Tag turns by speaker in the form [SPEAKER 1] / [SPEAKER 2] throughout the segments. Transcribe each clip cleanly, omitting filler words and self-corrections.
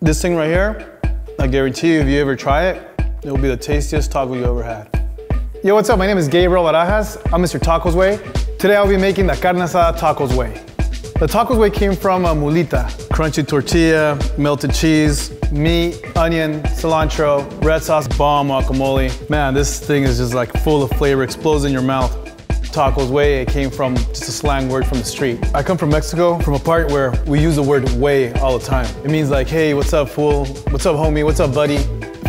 [SPEAKER 1] This thing right here, I guarantee you, if you ever try it, it will be the tastiest taco you ever had. Yo, what's up? My name is Gabriel Barajas. I'm mr.tacosway. Today I'll be making the Carne Asada tacosway. The tacosway came from a mulita. Crunchy tortilla, melted cheese, meat, onion, cilantro, red sauce, bomb guacamole. Man, this thing is just like full of flavor, explodes in your mouth. Tacos way, it came from just a slang word from the street. I come from Mexico, from a part where we use the word way all the time. It means like, hey, what's up, fool? What's up, homie? What's up, buddy?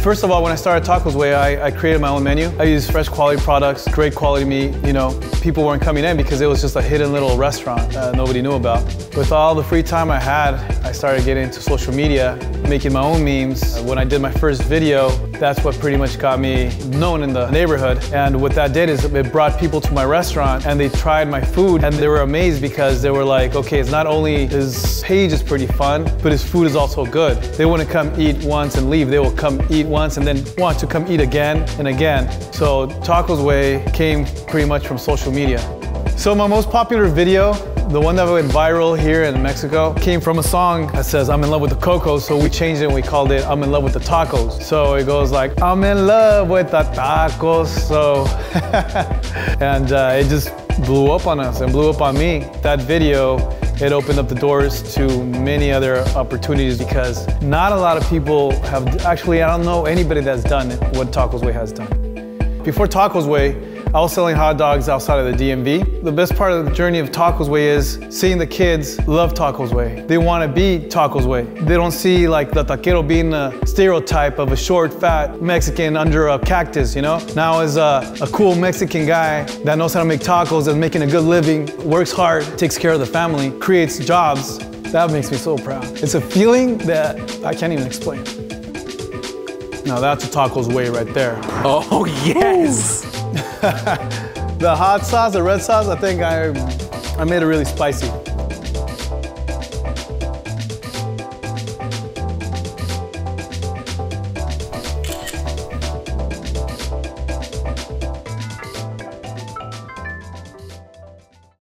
[SPEAKER 1] First of all, when I started Tacos Way, I created my own menu. I used fresh quality products, great quality meat. You know, people weren't coming in because it was just a hidden little restaurant that nobody knew about. With all the free time I had, I started getting into social media, making my own memes. When I did my first video, that's what pretty much got me known in the neighborhood. And what that did is it brought people to my restaurant and they tried my food and they were amazed because they were like, okay, it's not only his page is pretty fun, but his food is also good. They wouldn't come eat once and leave. They will come eat once and then want to come eat again and again. So Tacos Way came pretty much from social media. So my most popular video, the one that went viral here in Mexico, came from a song that says, I'm in love with the cocos, so we changed it and we called it, I'm in love with the tacos. So it goes like, I'm in love with the tacos, so. And it just blew up on us and blew up on me. That video, it opened up the doors to many other opportunities because not a lot of people have, actually I don't know anybody that's done what Tacos Way has done. Before Tacos Way, I was selling hot dogs outside of the DMV. The best part of the journey of Tacos Way is seeing the kids love Tacos Way. They want to be Tacos Way. They don't see like the taquero being a stereotype of a short, fat Mexican under a cactus, you know? Now as a cool Mexican guy that knows how to make tacos and making a good living, works hard, takes care of the family, creates jobs, that makes me so proud. It's a feeling that I can't even explain. Now that's a Tacos Way right there.
[SPEAKER 2] Oh, yes!
[SPEAKER 1] The hot sauce, the red sauce, I think I made it really spicy.